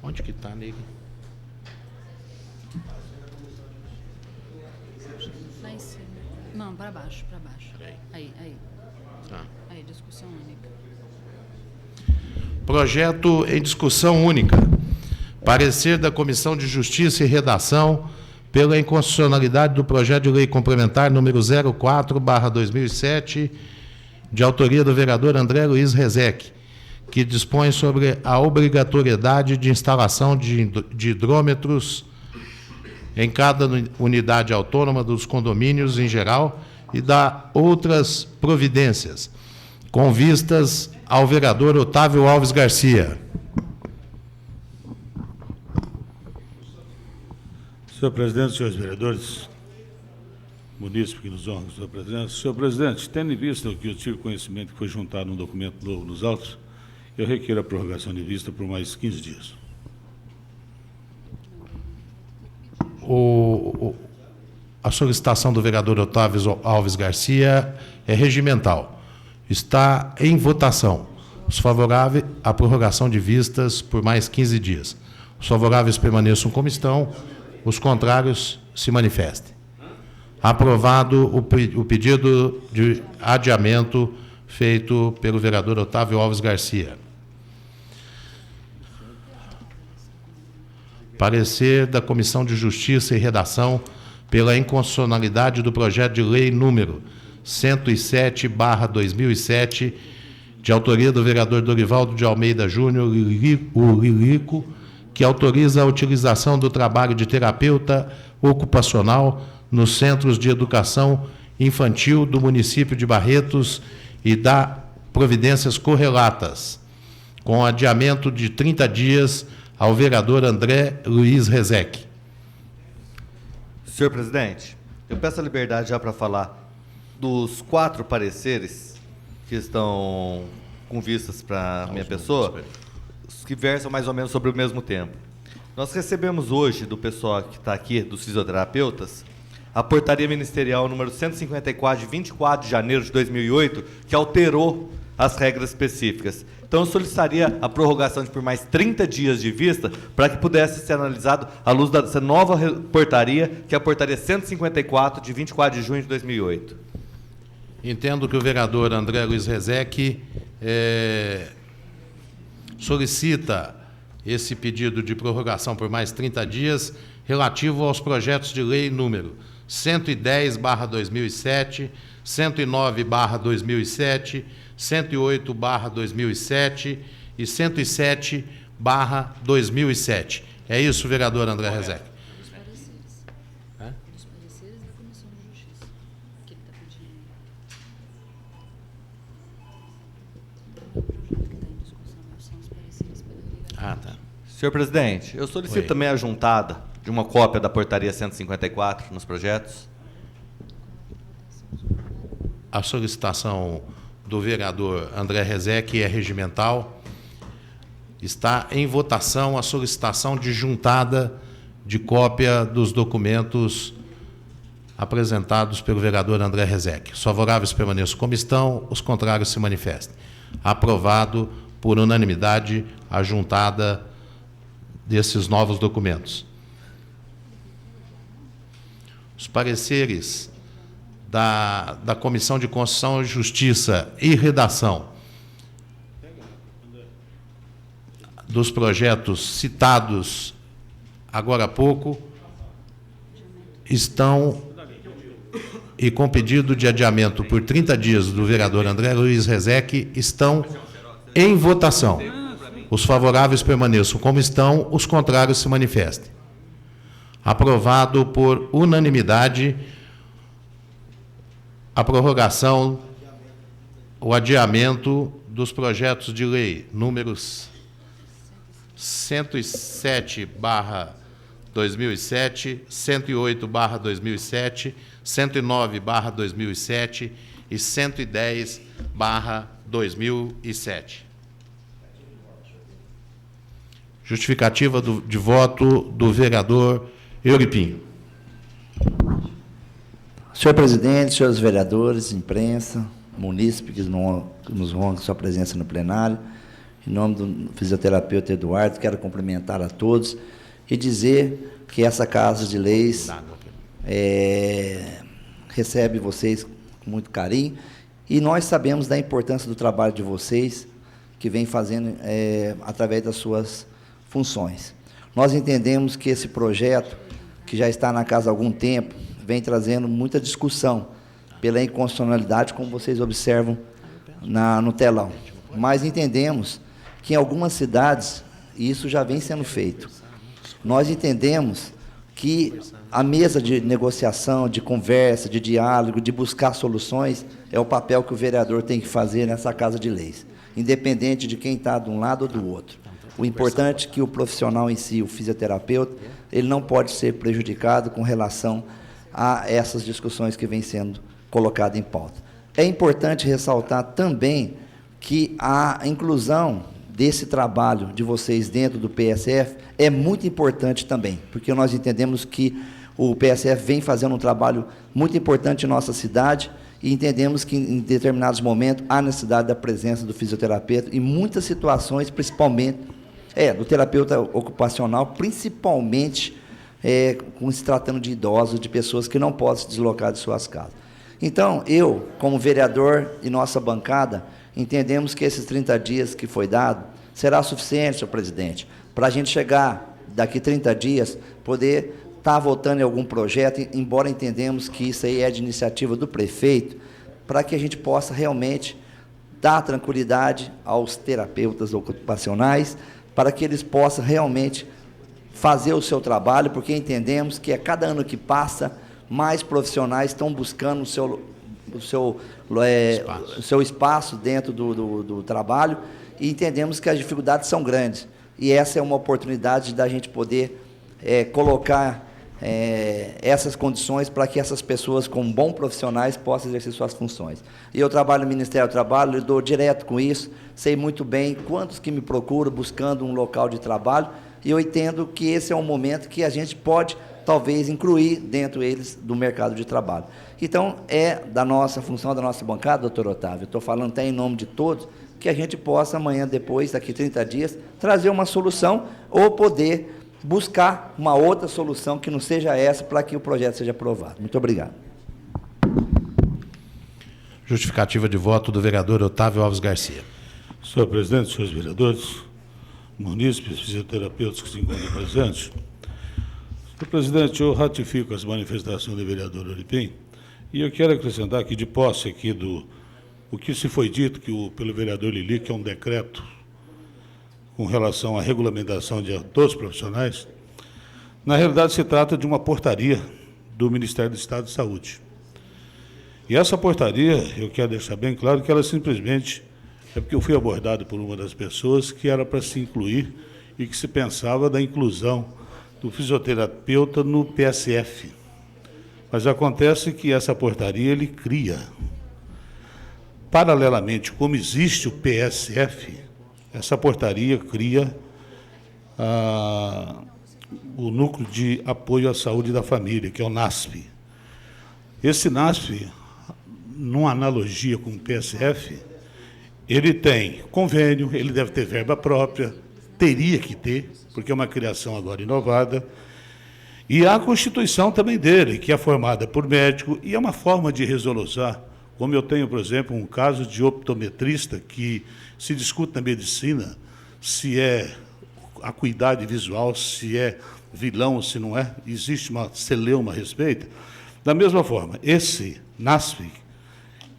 Onde que está nele? Lá em cima. Não, para baixo, para baixo. Aí. Tá. Aí, discussão única. Projeto em discussão única. Parecer da Comissão de Justiça e Redação pela inconstitucionalidade do projeto de lei complementar número 04/2007, de autoria do vereador André Luiz Rezec, que dispõe sobre a obrigatoriedade de instalação de hidrômetros em cada unidade autônoma dos condomínios em geral e da outras providências, com vistas ao vereador Otávio Alves Garcia. Senhor presidente, senhores vereadores, munícipe que nos honra com sua presença. Senhor presidente, tendo em vista o que eu tive conhecimento que foi juntado num documento novo nos autos, eu requeiro a prorrogação de vista por mais 15 dias. A solicitação do vereador Otávio Alves Garcia é regimental. Está em votação. Os favoráveis à prorrogação de vistas por mais 15 dias. Os favoráveis permaneçam como estão, os contrários se manifestem. Aprovado o pedido de adiamento feito pelo vereador Otávio Alves Garcia. Parecer da Comissão de Justiça e Redação pela inconstitucionalidade do projeto de lei número 107/2007, de autoria do vereador Dorivaldo de Almeida Júnior, o Lilico, que autoriza a utilização do trabalho de terapeuta ocupacional nos centros de educação infantil do município de Barretos e dá providências correlatas, com adiamento de 30 dias ao vereador André Luiz Rezec. Senhor presidente, eu peço a liberdade já para falar dos 4 pareceres que estão com vistas para minha pessoa, que versam mais ou menos sobre o mesmo tempo. Nós recebemos hoje do pessoal que está aqui, dos fisioterapeutas, a portaria ministerial número 154, de 24 de janeiro de 2008, que alterou as regras específicas. Então, eu solicitaria a prorrogação de por mais 30 dias de vista para que pudesse ser analisado à luz dessa nova portaria, que é a portaria 154, de 24 de junho de 2008. Entendo que o vereador André Luiz Rezec solicita esse pedido de prorrogação por mais 30 dias relativo aos projetos de lei número 110/2007, 109/2007, 108/2007 e 107/2007. É isso, vereador André Rezec? Dos pareceres. Dos pareceres da Comissão de Justiça. Que ele está pedindo. O projeto que está em discussão são os pareceres pela obrigação. Ah, tá. Senhor presidente, eu solicito Oi. também a juntada de uma cópia da portaria 154 nos projetos. A solicitação do vereador André Rezec é regimental. Está em votação a solicitação de juntada de cópia dos documentos apresentados pelo vereador André Rezec. Os favoráveis permaneçam como estão, os contrários se manifestem. Aprovado por unanimidade a juntada desses novos documentos. Os pareceres da Comissão de Constituição, Justiça e Redação dos projetos citados agora há pouco estão, e com pedido de adiamento por 30 dias do vereador André Luiz Rezec, estão em votação. Os favoráveis permaneçam como estão, os contrários se manifestem. Aprovado por unanimidade a prorrogação, o adiamento dos projetos de lei números 107/2007, 108/2007, 109/2007 e 110/2007. Justificativa de voto do vereador Euripinho. Senhor presidente, senhores vereadores, imprensa, munícipe que nos honra com sua presença no plenário, Em nome do fisioterapeuta Eduardo, quero cumprimentar a todos e dizer que essa Casa de Leis recebe vocês com muito carinho e nós sabemos da importância do trabalho de vocês, que vem fazendo através das suas funções. Nós entendemos que esse projeto, que já está na casa há algum tempo, vem trazendo muita discussão pela inconstitucionalidade, como vocês observam no telão. Mas entendemos que em algumas cidades isso já vem sendo feito. Nós entendemos que a mesa de negociação, de conversa, de diálogo, de buscar soluções, é o papel que o vereador tem que fazer nessa Casa de Leis, independente de quem está de um lado ou do outro. O importante é que o profissional em si, o fisioterapeuta, ele não pode ser prejudicado com relação a essas discussões que vêm sendo colocadas em pauta. É importante ressaltar também que a inclusão desse trabalho de vocês dentro do PSF é muito importante também, porque nós entendemos que o PSF vem fazendo um trabalho muito importante em nossa cidade e entendemos que em determinados momentos há necessidade da presença do fisioterapeuta em muitas situações, principalmente do terapeuta ocupacional, principalmente se tratando de idosos, de pessoas que não podem se deslocar de suas casas. Então, eu, como vereador e nossa bancada, entendemos que esses 30 dias que foi dado será suficiente, senhor presidente, para a gente chegar daqui 30 dias, poder estar votando em algum projeto, embora entendemos que isso aí é de iniciativa do prefeito, para que a gente possa realmente dar tranquilidade aos terapeutas ocupacionais, para que eles possam realmente fazer o seu trabalho, porque entendemos que a cada ano que passa, mais profissionais estão buscando o seu espaço dentro do trabalho, e entendemos que as dificuldades são grandes. E essa é uma oportunidade da gente poder colocar essas condições para que essas pessoas, como bons profissionais, possam exercer suas funções. E eu trabalho no Ministério do Trabalho, lido direto com isso, sei muito bem quantos que me procuram buscando um local de trabalho, e eu entendo que esse é um momento que a gente pode, talvez, incluir dentro deles do mercado de trabalho. Então, é da nossa função, da nossa bancada, doutor Otávio, estou falando até em nome de todos, que a gente possa, amanhã, depois, daqui 30 dias, trazer uma solução ou poder buscar uma outra solução que não seja essa para que o projeto seja aprovado. Muito obrigado. Justificativa de voto do vereador Otávio Alves Garcia. Senhor presidente, senhores vereadores, munícipes, fisioterapeutas que se encontram presentes. Senhor presidente, eu ratifico as manifestações do vereador Oripim e eu quero acrescentar aqui, de posse aqui o que se foi dito pelo vereador Lili, que é um decreto com relação à regulamentação dos profissionais. Na realidade, se trata de uma portaria do Ministério do Estado de Saúde. E essa portaria, eu quero deixar bem claro que ela simplesmente é porque eu fui abordado por uma das pessoas que era para se incluir e que se pensava da inclusão do fisioterapeuta no PSF. Mas acontece que essa portaria ele cria, paralelamente, como existe o PSF, essa portaria cria o Núcleo de Apoio à Saúde da Família, que é o NASF. Esse NASF, numa analogia com o PSF, ele tem convênio, ele deve ter verba própria, teria que ter, porque é uma criação agora inovada, e a constituição também dele, que é formada por médico, e é uma forma de resolução, como eu tenho, por exemplo, um caso de optometrista que se discute na medicina se é acuidade visual, se é vilão, se não é, existe uma celeuma a respeito. Da mesma forma, esse NASF,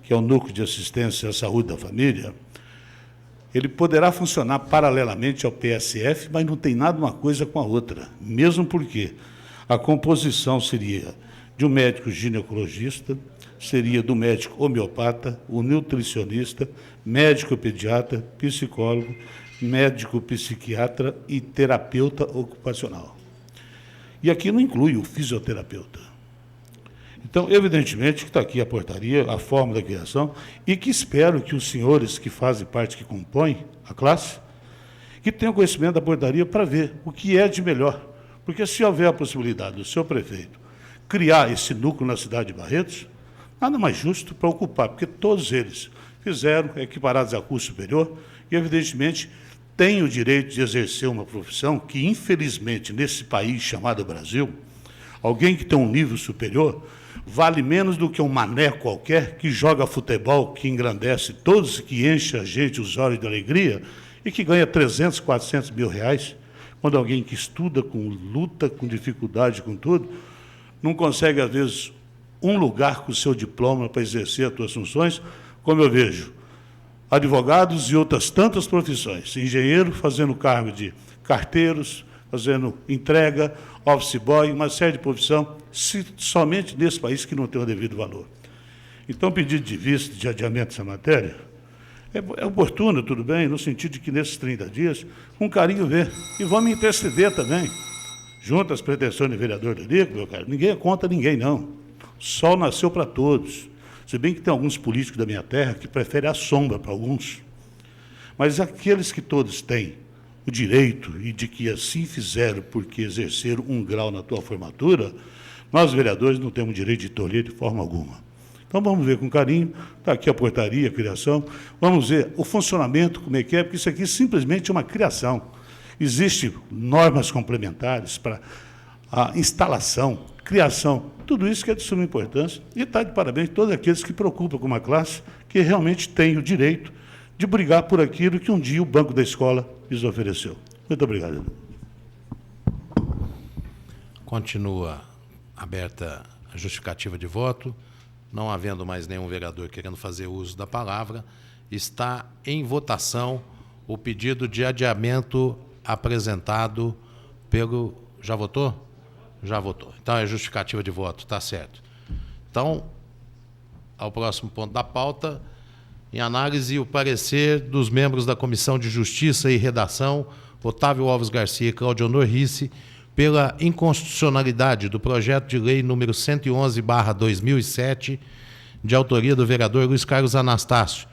que é o Núcleo de Assistência à Saúde da Família, ele poderá funcionar paralelamente ao PSF, mas não tem nada uma coisa com a outra, mesmo porque a composição seria de um médico ginecologista, seria do médico homeopata, o nutricionista, médico pediatra, psicólogo, médico psiquiatra e terapeuta ocupacional. E aqui não inclui o fisioterapeuta. Então, evidentemente, que está aqui a portaria, a forma da criação, e que espero que os senhores que fazem parte, que compõem a classe, que tenham conhecimento da portaria para ver o que é de melhor. Porque se houver a possibilidade do seu prefeito criar esse núcleo na cidade de Barretos, nada mais justo para ocupar, porque todos eles fizeram equiparados a curso superior e, evidentemente, têm o direito de exercer uma profissão que, infelizmente, nesse país chamado Brasil, alguém que tem um nível superior vale menos do que um mané qualquer que joga futebol, que engrandece todos, que enche a gente os olhos de alegria e que ganha 300, 400 mil reais, quando alguém que estuda, com luta, com dificuldade, com tudo, não consegue, às vezes, um lugar com o seu diploma para exercer as suas funções, como eu vejo advogados e outras tantas profissões, engenheiro fazendo cargo de carteiros, fazendo entrega, office boy, uma série de profissão, somente nesse país que não tem o devido valor. Então, pedido de vista, de adiamento dessa matéria, é oportuno, tudo bem, no sentido de que nesses 30 dias, com carinho ver, e vamos interceder também, junto às pretensões do vereador Dorico, meu caro, ninguém é contra ninguém, não. O sol nasceu para todos. Se bem que tem alguns políticos da minha terra que preferem a sombra para alguns. Mas aqueles que todos têm o direito e de que assim fizeram porque exerceram um grau na tua formatura, nós, vereadores, não temos direito de tolher de forma alguma. Então, vamos ver com carinho, está aqui a portaria, a criação, vamos ver o funcionamento, como é que é, porque isso aqui simplesmente é uma criação. Existem normas complementares para a instalação, criação, tudo isso que é de suma importância, e está de parabéns todos aqueles que preocupam com uma classe que realmente tem o direito de brigar por aquilo que um dia o banco da escola lhes ofereceu. Muito obrigado. Continua aberta a justificativa de voto. Não havendo mais nenhum vereador querendo fazer uso da palavra, está em votação o pedido de adiamento apresentado pelo... Já votou? Já votou. Então, é justificativa de voto, está certo. Então, ao próximo ponto da pauta, em análise, o parecer dos membros da Comissão de Justiça e Redação, Otávio Alves Garcia e Claudionor Risse, pela inconstitucionalidade do projeto de lei número 111/2007, de autoria do vereador Luiz Carlos Anastácio,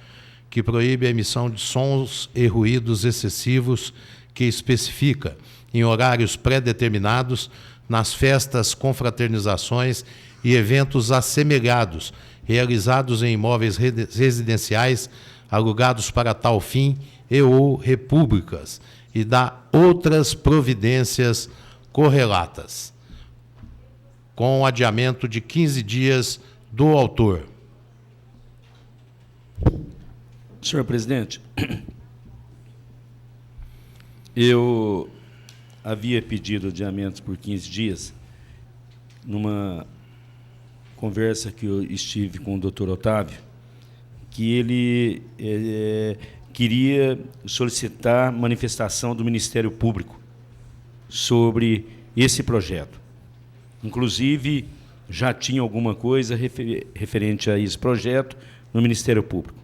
que proíbe a emissão de sons e ruídos excessivos, que especifica, em horários pré-determinados, nas festas, confraternizações e eventos assemelhados, realizados em imóveis residenciais, alugados para tal fim e ou repúblicas, e dá outras providências correlatas, com adiamento de 15 dias do autor. Senhor presidente, eu havia pedido adiamentos por 15 dias numa conversa que eu estive com o doutor Otávio, que ele queria solicitar manifestação do Ministério Público sobre esse projeto. Inclusive, já tinha alguma coisa referente a esse projeto no Ministério Público.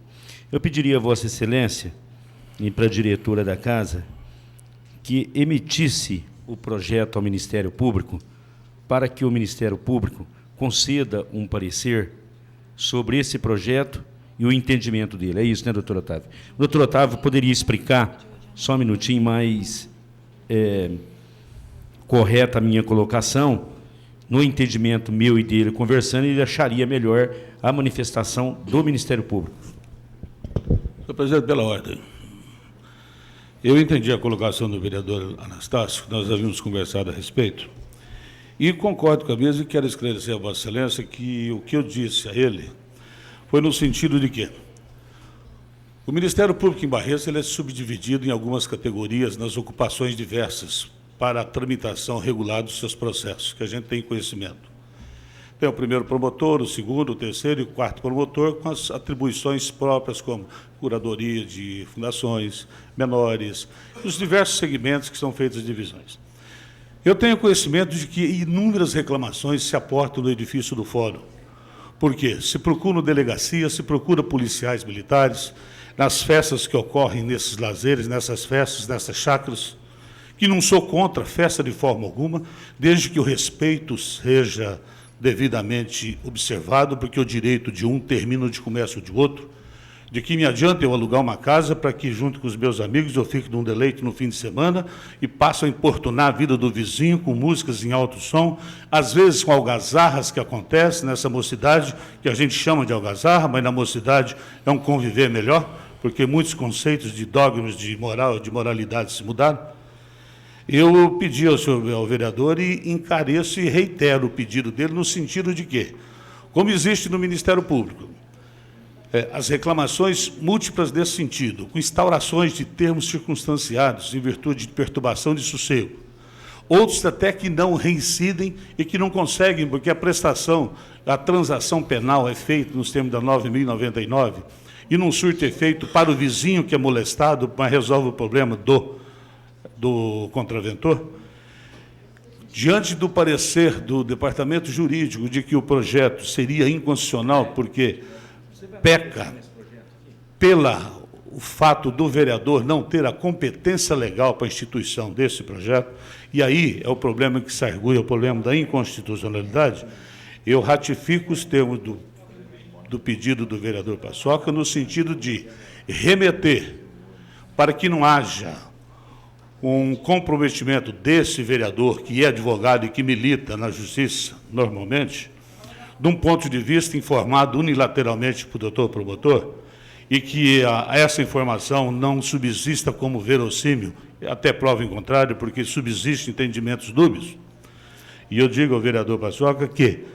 Eu pediria a Vossa Excelência e para a diretora da Casa que emitisse o projeto ao Ministério Público para que o Ministério Público conceda um parecer sobre esse projeto e o entendimento dele. É isso, né, doutor Otávio? O doutor Otávio poderia explicar, só um minutinho, mais correta a minha colocação, no entendimento meu e dele conversando, ele acharia melhor a manifestação do Ministério Público. Senhor presidente, pela ordem. Eu entendi a colocação do vereador Anastácio, que nós havíamos conversado a respeito, e concordo com a mesma e quero esclarecer a Vossa Excelência que o que eu disse a ele foi no sentido de que o Ministério Público em Barretos ele é subdividido em algumas categorias nas ocupações diversas para a tramitação regular dos seus processos, que a gente tem conhecimento. Tem o primeiro promotor, o segundo, o terceiro e o quarto promotor, com as atribuições próprias, como curadoria de fundações, menores, e os diversos segmentos que são feitas as divisões. Eu tenho conhecimento de que inúmeras reclamações se aportam no edifício do Fórum. Por quê? Se procura delegacia, se procura policiais militares, nas festas que ocorrem nesses lazeres, nessas festas, nessas chácaras, que não sou contra a festa de forma alguma, desde que o respeito seja devidamente observado, porque o direito de um termina onde começa o de outro. De que me adianta eu alugar uma casa para que, junto com os meus amigos, eu fique num deleite no fim de semana e passo a importunar a vida do vizinho com músicas em alto som, às vezes com algazarras que acontecem nessa mocidade, que a gente chama de algazarra, mas na mocidade é um conviver melhor. porque muitos conceitos de dogmas de moral, de moralidade se mudaram, eu pedi ao vereador e encareço e reitero o pedido dele no sentido de que, como existe no Ministério Público, as reclamações múltiplas desse sentido, com instaurações de termos circunstanciados em virtude de perturbação de sossego, outros até que não reincidem e que não conseguem, porque a prestação, a transação penal é feita nos termos da 9.099 e não surte efeito para o vizinho que é molestado, mas resolve o problema do contraventor. Diante do parecer do Departamento Jurídico de que o projeto seria inconstitucional porque peca o fato do vereador não ter a competência legal para a instituição desse projeto, e aí é o problema que se argui, é o problema da inconstitucionalidade, eu ratifico os termos do pedido do vereador Paçoca no sentido de remeter para que não haja um comprometimento desse vereador, que é advogado e que milita na justiça normalmente, de um ponto de vista informado unilateralmente para o doutor promotor, e que essa informação não subsista como verossímil, até prova em contrário, porque subsistem entendimentos dúbios. E eu digo ao vereador Paçoca que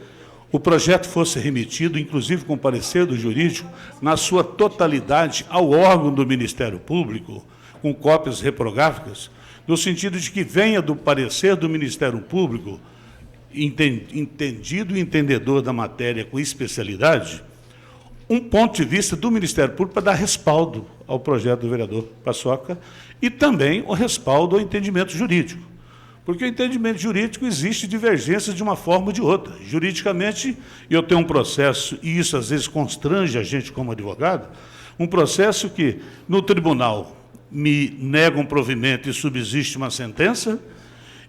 o projeto fosse remetido, inclusive com parecer do jurídico, na sua totalidade ao órgão do Ministério Público, com cópias reprográficas, no sentido de que venha do parecer do Ministério Público, entendido e entendedor da matéria com especialidade, um ponto de vista do Ministério Público para dar respaldo ao projeto do vereador Paçoca e também o respaldo ao entendimento jurídico. Porque o entendimento jurídico existe divergências de uma forma ou de outra. Juridicamente, eu tenho um processo, e isso às vezes constrange a gente como advogado, um processo que no tribunal me nega um provimento e subsiste uma sentença,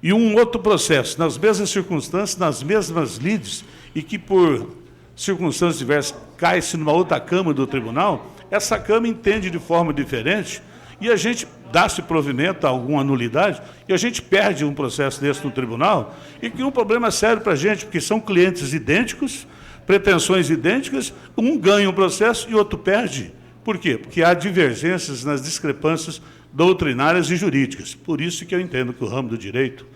e um outro processo, nas mesmas circunstâncias, nas mesmas lides, e que por circunstâncias diversas cai-se numa outra Câmara do tribunal, essa Câmara entende de forma diferente, e a gente dá-se provimento a alguma nulidade, e a gente perde um processo desse no tribunal, e cria um problema sério para a gente, porque são clientes idênticos, pretensões idênticas, um ganha um processo e outro perde. Por quê? Porque há divergências nas discrepâncias doutrinárias e jurídicas. Por isso que eu entendo que o ramo do direito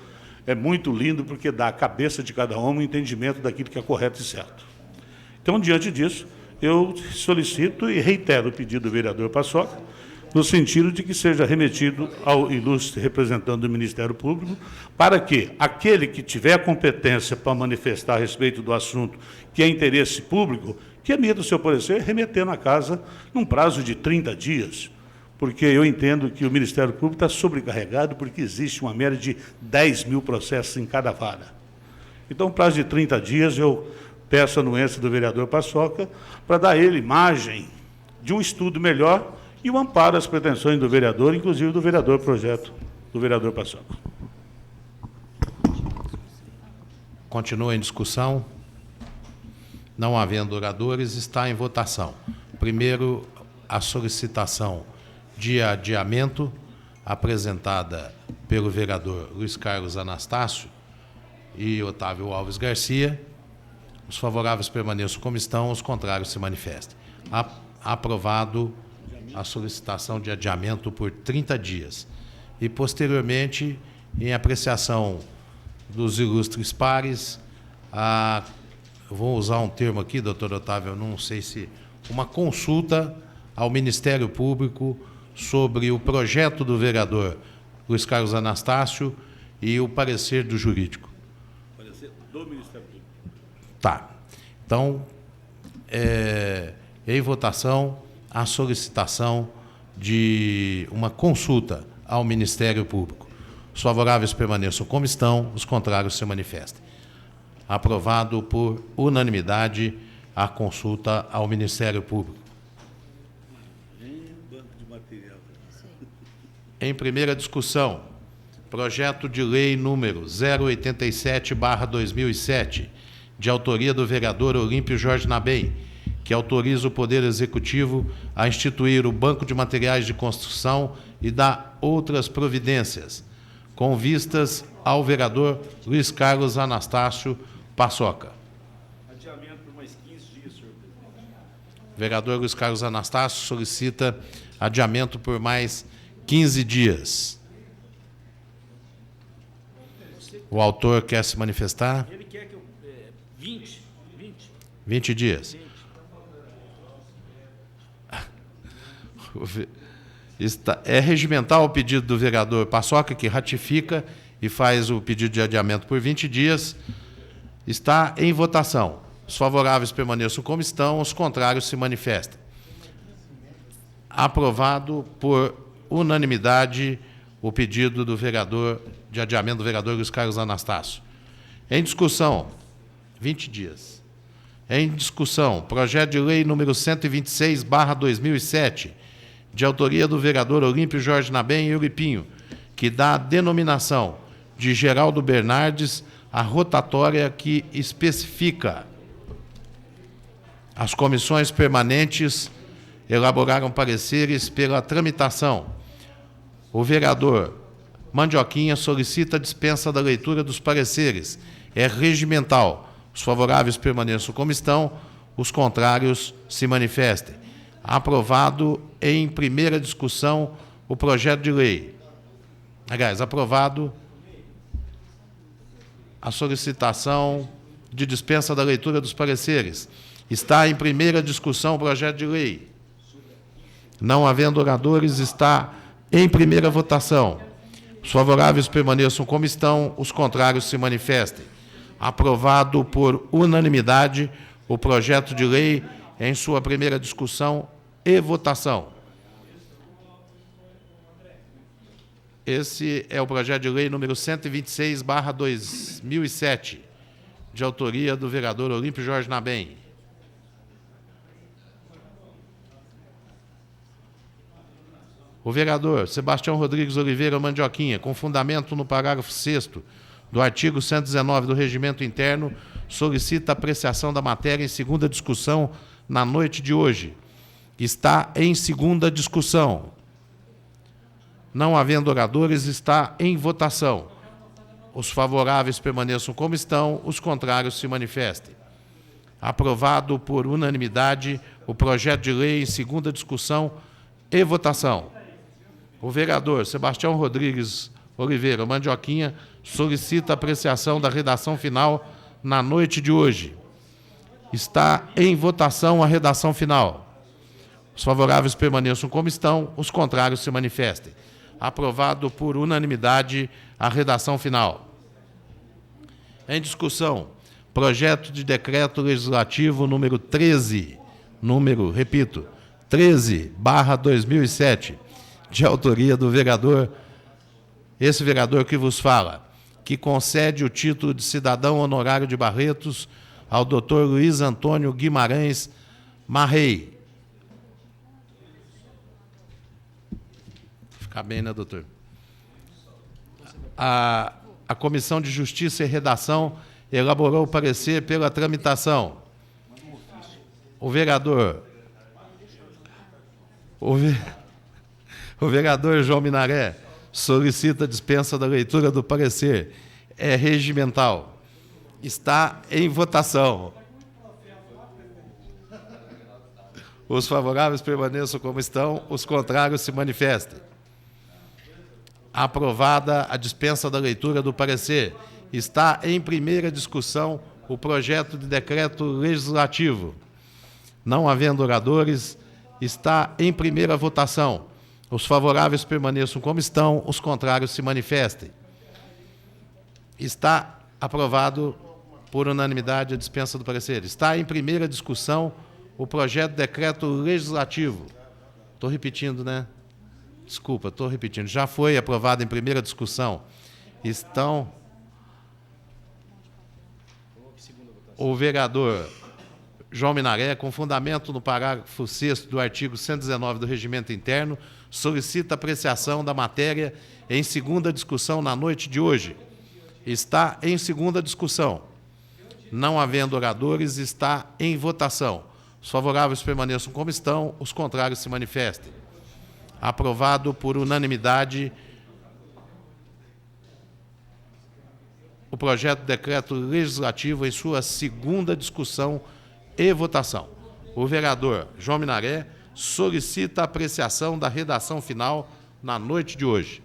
é muito lindo, porque dá à cabeça de cada um o entendimento daquilo que é correto e certo. Então, diante disso, eu solicito e reitero o pedido do vereador Paçoca, no sentido de que seja remetido ao ilustre representante do Ministério Público, para que aquele que tiver competência para manifestar a respeito do assunto, que é interesse público, que emita o seu parecer, remeter na casa num prazo de 30 dias, porque eu entendo que o Ministério Público está sobrecarregado, porque existe uma média de 10 mil processos em cada vara. Então, prazo de 30 dias, eu peço a anuência do vereador Paçoca para dar a ele margem de um estudo melhor e o amparo às pretensões do vereador, inclusive do vereador projeto, do vereador Paçoca. Continua em discussão. Não havendo oradores, está em votação. Primeiro, a solicitação de adiamento apresentada pelo vereador Luiz Carlos Anastácio e Otávio Alves Garcia. Os favoráveis permaneçam como estão, os contrários se manifestem. Aprovado a solicitação de adiamento por 30 dias. E, posteriormente, em apreciação dos ilustres pares, vou usar um termo aqui, doutor Otávio, não sei se... uma consulta ao Ministério Público sobre o projeto do vereador Luiz Carlos Anastácio e o parecer do jurídico. Parecer do Ministério Público. Tá. Então, em votação, a solicitação de uma consulta ao Ministério Público. Os favoráveis permaneçam como estão, os contrários se manifestem. Aprovado por unanimidade a consulta ao Ministério Público. Em primeira discussão, projeto de lei número 087/2007, de autoria do vereador Olímpio Jorge Nabem, que autoriza o Poder Executivo a instituir o Banco de Materiais de Construção e dá outras providências, com vistas ao vereador Luiz Carlos Anastácio Paçoca. Adiamento por mais 15 dias, senhor presidente. O vereador Luiz Carlos Anastácio solicita adiamento por mais 15 dias. O autor quer se manifestar? Ele quer que eu... 20 dias. É regimental o pedido do vereador Paçoca, que ratifica e faz o pedido de adiamento por 20 dias. Está em votação. Os favoráveis permaneçam como estão, os contrários se manifestem. Aprovado por unanimidade o pedido do vereador de adiamento do vereador Luiz Carlos Anastácio. Em discussão, 20 dias. Em discussão, projeto de lei número 126/2007, de autoria do vereador Olímpio Jorge Nabem e Euripinho, que dá a denominação de Geraldo Bernardes à rotatória que especifica. As comissões permanentes elaboraram pareceres pela tramitação. O vereador Mandioquinha solicita a dispensa da leitura dos pareceres. É regimental. Os favoráveis permaneçam como estão, os contrários se manifestem. Aprovado em primeira discussão o projeto de lei. Aliás, aprovado a solicitação de dispensa da leitura dos pareceres. Está em primeira discussão o projeto de lei. Não havendo oradores, está em primeira votação. Os favoráveis permaneçam como estão, os contrários se manifestem. Aprovado por unanimidade o projeto de lei em sua primeira discussão e votação. Esse é o projeto de lei número 126/2007, de autoria do vereador Olímpio Jorge Nabem. O vereador Sebastião Rodrigues Oliveira Mandioquinha, com fundamento no parágrafo 6º do artigo 119 do Regimento Interno, solicita a apreciação da matéria em segunda discussão na noite de hoje. Está em segunda discussão. Não havendo oradores, está em votação. Os favoráveis permaneçam como estão, os contrários se manifestem. Aprovado por unanimidade o projeto de lei em segunda discussão e votação. O vereador Sebastião Rodrigues Oliveira Mandioquinha solicita a apreciação da redação final na noite de hoje. Está em votação a redação final. Os favoráveis permaneçam como estão, os contrários se manifestem. Aprovado por unanimidade a redação final. Em discussão, projeto de decreto legislativo número 13/2007, de autoria do vereador, esse vereador que vos fala, que concede o título de cidadão honorário de Barretos ao Dr. Luiz Antônio Guimarães Marrei. Fica bem, né, doutor? A Comissão de Justiça e Redação elaborou o parecer pela tramitação. O vereador João Minaré solicita a dispensa da leitura do parecer. É regimental. Está em votação. Os favoráveis permaneçam como estão, os contrários se manifestem. Aprovada a dispensa da leitura do parecer. Está em primeira discussão o projeto de decreto legislativo. Não havendo oradores, está em primeira votação. Os favoráveis permaneçam como estão, os contrários se manifestem. Está aprovado por unanimidade a dispensa do parecer. Está em primeira discussão o projeto de decreto legislativo. Estou repetindo, né? Desculpa, estou repetindo. Já foi aprovado em primeira discussão. Estão... O vereador João Minaré, com fundamento no parágrafo 6º do artigo 119 do Regimento Interno, solicita apreciação da matéria em segunda discussão na noite de hoje. Está em segunda discussão. Não havendo oradores, está em votação. Os favoráveis permaneçam como estão, os contrários se manifestem. Aprovado por unanimidade o projeto de decreto legislativo em sua segunda discussão e votação. O vereador João Minaré solicita a apreciação da redação final na noite de hoje.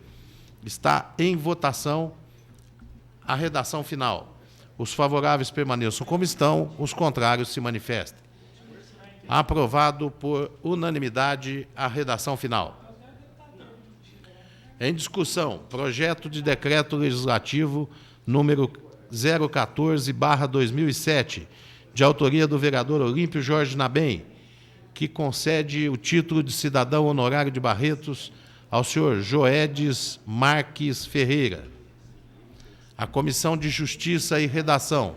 Está em votação a redação final. Os favoráveis permaneçam como estão, os contrários se manifestem. Aprovado por unanimidade a redação final. Em discussão, projeto de decreto legislativo número 014/2007, de autoria do vereador Olímpio Jorge Nabem, que concede o título de cidadão honorário de Barretos ao senhor Joedes Marques Ferreira. A Comissão de Justiça e Redação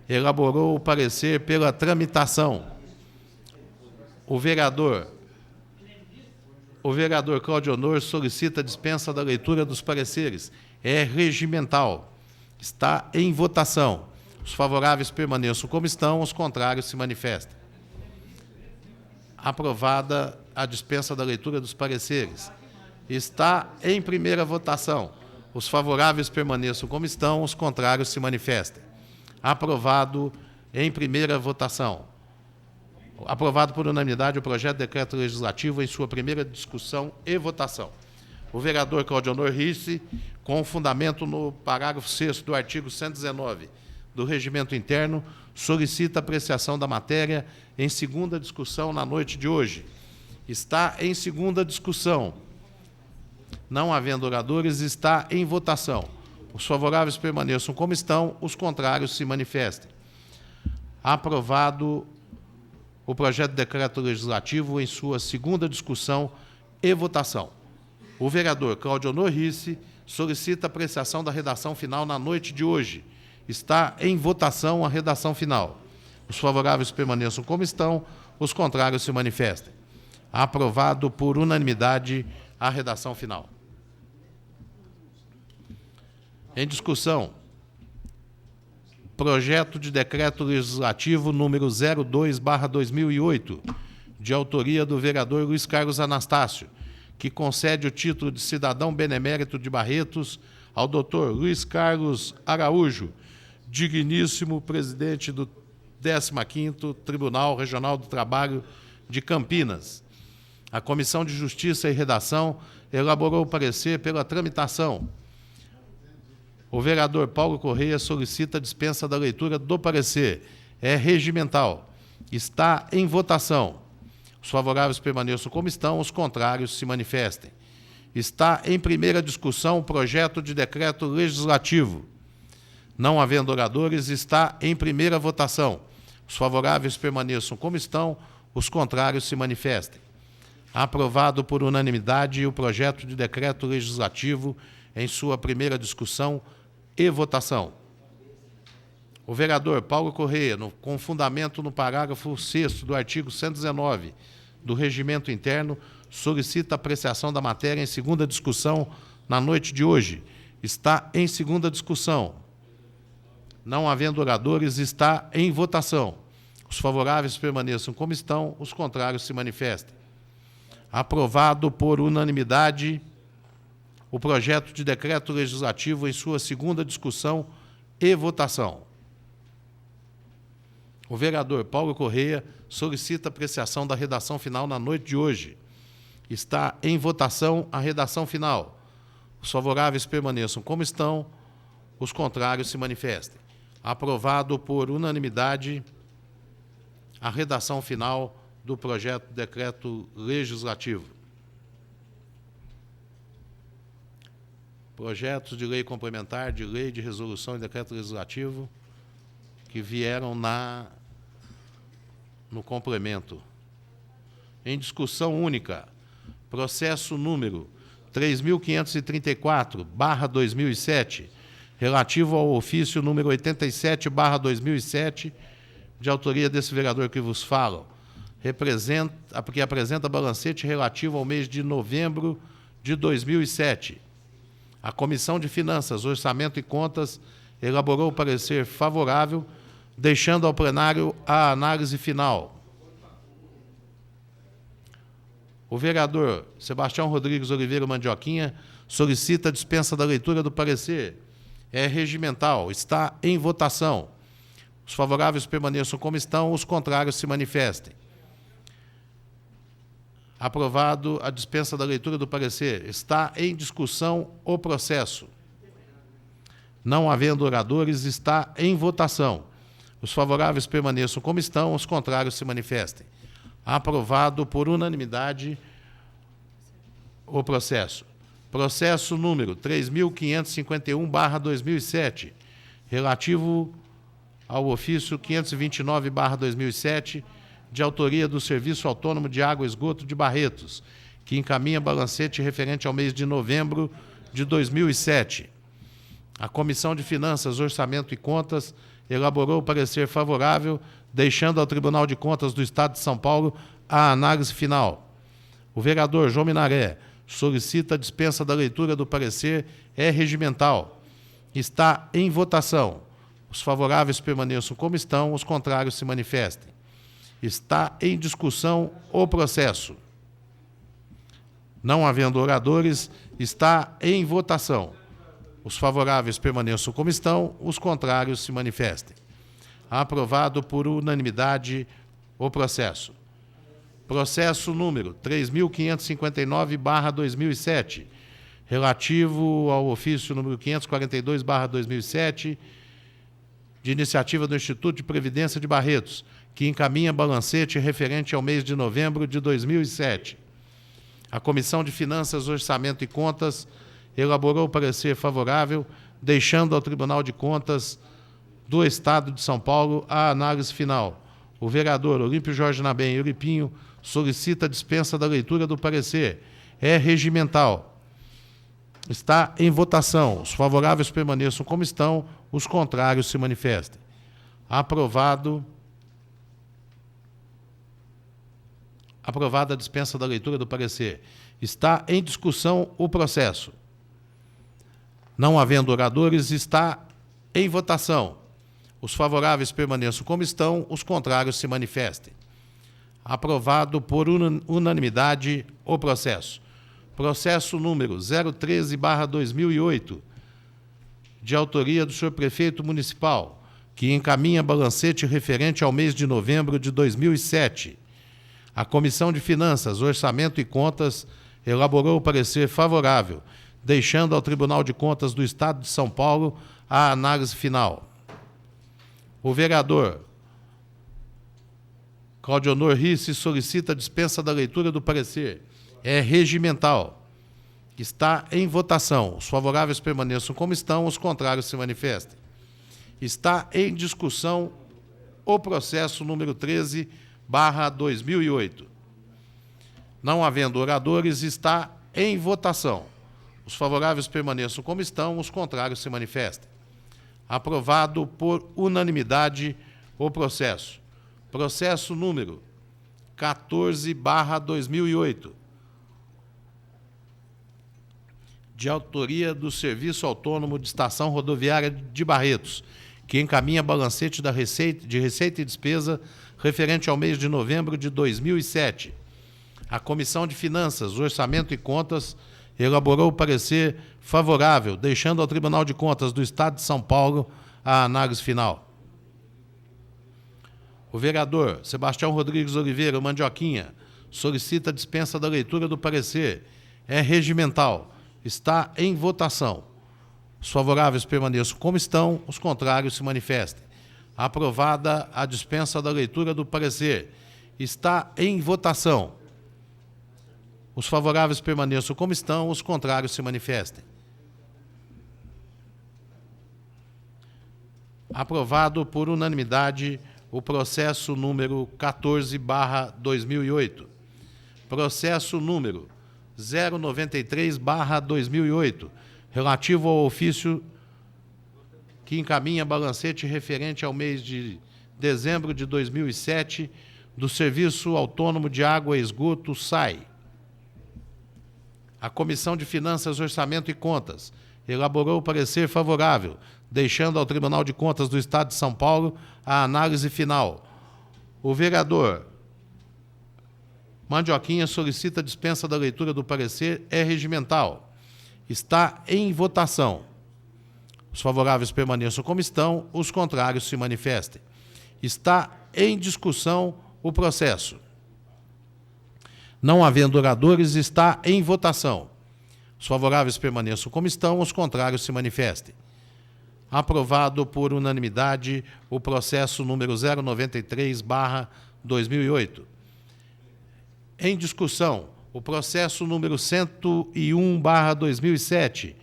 elaborou o parecer pela tramitação. O vereador Cláudio Honor solicita a dispensa da leitura dos pareceres. É regimental. Está em votação. Os favoráveis permaneçam como estão, os contrários se manifestem. Aprovada a dispensa da leitura dos pareceres. Está em primeira votação. Os favoráveis permaneçam como estão, os contrários se manifestem. Aprovado em primeira votação. Aprovado por unanimidade o projeto de decreto legislativo em sua primeira discussão e votação. O vereador Cláudio Honor Risse, com fundamento no parágrafo 6º do artigo 119 do Regimento Interno, solicita apreciação da matéria em segunda discussão na noite de hoje. Está em segunda discussão. Não havendo oradores, está em votação. Os favoráveis permaneçam como estão, os contrários se manifestem. Aprovado o projeto de decreto legislativo em sua segunda discussão e votação. O vereador Cláudio Honor Risse solicita apreciação da redação final na noite de hoje. Está em votação a redação final. Os favoráveis permaneçam como estão, os contrários se manifestem. Aprovado por unanimidade a redação final. Em discussão, projeto de decreto legislativo número 02/2008, de autoria do vereador Luiz Carlos Anastácio, que concede o título de cidadão benemérito de Barretos ao doutor Luiz Carlos Araújo, digníssimo presidente do 15º Tribunal Regional do Trabalho de Campinas. A Comissão de Justiça e Redação elaborou o parecer pela tramitação. O vereador Paulo Correia solicita a dispensa da leitura do parecer. É regimental. Está em votação. Os favoráveis permaneçam como estão, os contrários se manifestem. Está em primeira discussão o projeto de decreto legislativo. Não havendo oradores, está em primeira votação. Os favoráveis permaneçam como estão, os contrários se manifestem. Aprovado por unanimidade o projeto de decreto legislativo em sua primeira discussão e votação. O vereador Paulo Correia, com fundamento no parágrafo 6º do artigo 119 do Regimento Interno, solicita a apreciação da matéria em segunda discussão na noite de hoje. Está em segunda discussão. Não havendo oradores, está em votação. Os favoráveis permaneçam como estão, os contrários se manifestem. Aprovado por unanimidade o projeto de decreto legislativo em sua segunda discussão e votação. O vereador Paulo Correia solicita apreciação da redação final na noite de hoje. Está em votação a redação final. Os favoráveis permaneçam como estão, os contrários se manifestem. Aprovado por unanimidade a redação final do projeto de decreto legislativo. Projetos de lei complementar, de lei, de resolução e decreto legislativo que vieram no complemento. Em discussão única, processo número 3.534/2007, relativo ao ofício número 87/2007, de autoria desse vereador que vos fala, que apresenta balancete relativo ao mês de novembro de 2007. A Comissão de Finanças, Orçamento e Contas elaborou o parecer favorável, deixando ao plenário a análise final. O vereador Sebastião Rodrigues Oliveira Mandioquinha solicita a dispensa da leitura do parecer. É regimental. Está em votação. Os favoráveis permaneçam como estão, os contrários se manifestem. Aprovado a dispensa da leitura do parecer. Está em discussão o processo. Não havendo oradores, está em votação. Os favoráveis permaneçam como estão, os contrários se manifestem. Aprovado por unanimidade o processo. Processo número 3.551/2007, relativo ao ofício 529/2007, de autoria do Serviço Autônomo de Água e Esgoto de Barretos, que encaminha balancete referente ao mês de novembro de 2007. A Comissão de Finanças, Orçamento e Contas elaborou o parecer favorável, deixando ao Tribunal de Contas do Estado de São Paulo a análise final. O vereador João Minaré solicita a dispensa da leitura do parecer regimental. Está em votação. Os favoráveis permaneçam como estão, os contrários se manifestem. Está em discussão o processo. Não havendo oradores, está em votação. Os favoráveis permaneçam como estão, os contrários se manifestem. Aprovado por unanimidade o processo. Processo número 3.559/2007, relativo ao ofício número 542/2007, de iniciativa do Instituto de Previdência de Barretos, que encaminha balancete referente ao mês de novembro de 2007. A Comissão de Finanças, Orçamento e Contas elaborou o parecer favorável, deixando ao Tribunal de Contas do Estado de São Paulo a análise final. O vereador Olímpio Jorge Nabem Euripinho solicita a dispensa da leitura do parecer. É regimental. Está em votação. Os favoráveis permaneçam como estão, os contrários se manifestem. Aprovada a dispensa da leitura do parecer. Está em discussão o processo. Não havendo oradores, está em votação. Os favoráveis permaneçam como estão, os contrários se manifestem. Aprovado por unanimidade o processo. Processo número 013/2008, de autoria do senhor prefeito municipal, que encaminha balancete referente ao mês de novembro de 2007. A Comissão de Finanças, Orçamento e Contas elaborou o parecer favorável, deixando ao Tribunal de Contas do Estado de São Paulo a análise final. O vereador Claudionor Risse solicita a dispensa da leitura do parecer. É regimental. Está em votação. Os favoráveis permaneçam como estão, os contrários se manifestem. Está em discussão o processo número 13/2008. Não havendo oradores, está em votação. Os favoráveis permaneçam como estão, os contrários se manifestem. Aprovado por unanimidade o processo. Processo número 14/2008, de autoria do Serviço Autônomo de Estação Rodoviária de Barretos, que encaminha balancete de receita e despesa referente ao mês de novembro de 2007. A Comissão de Finanças, Orçamento e Contas elaborou o parecer favorável, deixando ao Tribunal de Contas do Estado de São Paulo a análise final. O vereador Sebastião Rodrigues Oliveira, o Mandioquinha, solicita a dispensa da leitura do parecer. É regimental. Está em votação. Os favoráveis permaneçam como estão, os contrários se manifestem. Aprovada a dispensa da leitura do parecer. Está em votação. Os favoráveis permaneçam como estão, os contrários se manifestem. Aprovado por unanimidade o processo número 14/2008. Processo número 093/2008, relativo ao ofício que encaminha balancete referente ao mês de dezembro de 2007 do Serviço Autônomo de Água e Esgoto, SAI. A Comissão de Finanças, Orçamento e Contas elaborou o parecer favorável, deixando ao Tribunal de Contas do Estado de São Paulo a análise final. O vereador Mandioquinha solicita a dispensa da leitura do parecer. É regimental. Está em votação. Os favoráveis permaneçam como estão, os contrários se manifestem. Está em discussão o processo. Não havendo oradores, está em votação. Os favoráveis permaneçam como estão, os contrários se manifestem. Aprovado por unanimidade o processo número 093/2008. Em discussão, o processo número 101/2007,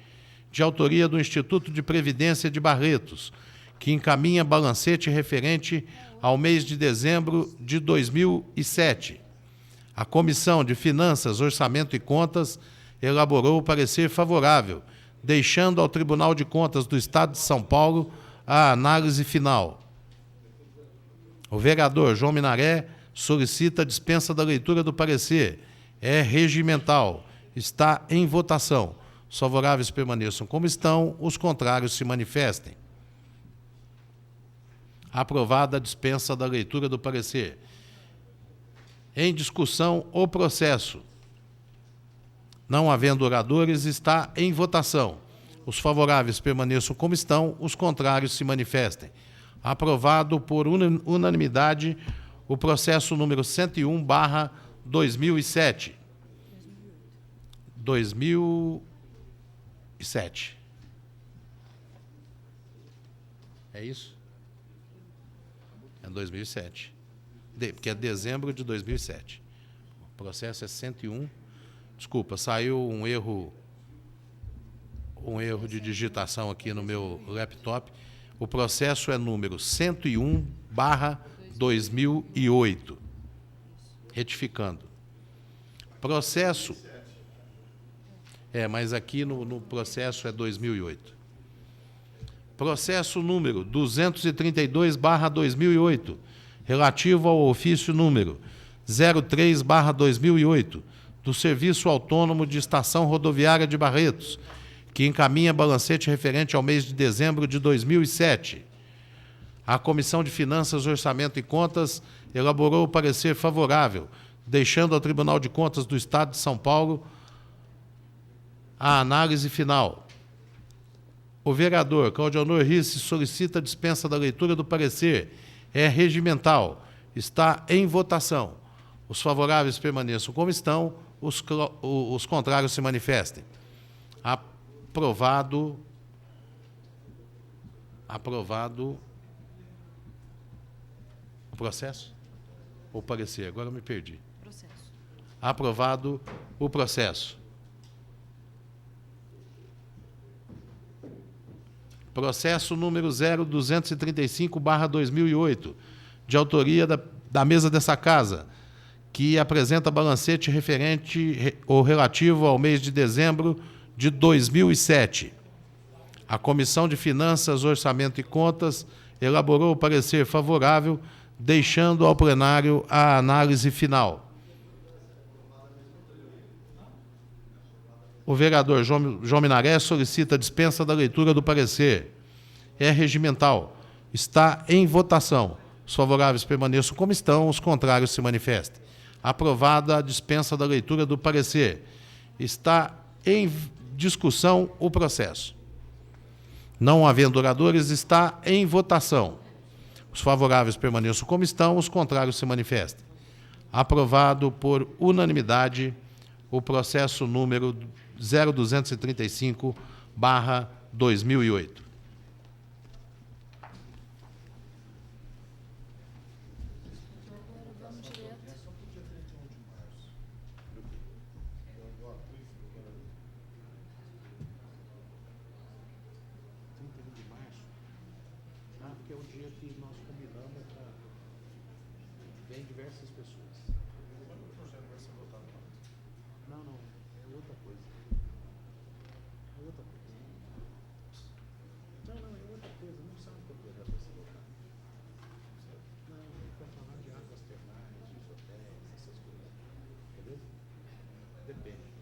de autoria do Instituto de Previdência de Barretos, que encaminha balancete referente ao mês de dezembro de 2007. A Comissão de Finanças, Orçamento e Contas elaborou o parecer favorável, deixando ao Tribunal de Contas do Estado de São Paulo a análise final. O vereador João Minaré solicita a dispensa da leitura do parecer. É regimental. Está em votação. Os favoráveis permaneçam como estão, os contrários se manifestem. Aprovada a dispensa da leitura do parecer. Em discussão o processo. Não havendo oradores, está em votação. Os favoráveis permaneçam como estão, os contrários se manifestem. Aprovado por unanimidade o processo número 101/2007. 2007. É isso? É 2007. Porque é dezembro de 2007. O processo é 101. Desculpa, saiu um erro de digitação aqui no meu laptop. O processo é número 101/2008. Retificando. Processo... mas aqui no processo é 2008. Processo número 232/2008, relativo ao ofício número 03/2008, do Serviço Autônomo de Estação Rodoviária de Barretos, que encaminha balancete referente ao mês de dezembro de 2007. A Comissão de Finanças, Orçamento e Contas elaborou o parecer favorável, deixando ao Tribunal de Contas do Estado de São Paulo a análise final. O vereador Claudionor Risse solicita a dispensa da leitura do parecer. É regimental. Está em votação. Os favoráveis permaneçam como estão, os contrários se manifestem. Aprovado. Aprovado. O processo? Ou parecer? Agora eu me perdi. Processo. Aprovado o processo. Processo número 0235/2008, de autoria da mesa dessa casa, que apresenta balancete referente ou relativo ao mês de dezembro de 2007. A Comissão de Finanças, Orçamento e Contas elaborou o parecer favorável, deixando ao plenário a análise final. O vereador João Minaré solicita a dispensa da leitura do parecer. É regimental. Está em votação. Os favoráveis permaneçam como estão, os contrários se manifestem. Aprovada a dispensa da leitura do parecer. Está em discussão o processo. Não havendo oradores, está em votação. Os favoráveis permaneçam como estão, os contrários se manifestem. Aprovado por unanimidade o processo número 0235/2008. Que é o dia que nós combinamos para... Vem diversas pessoas. Mas o projeto vai ser votado lá? Não, é outra coisa. É outra coisa. Não, é outra coisa. Não sabe que o projeto vai ser votado. Não, é para falar de águas termais, de hotéis, essas coisas. Beleza? Depende.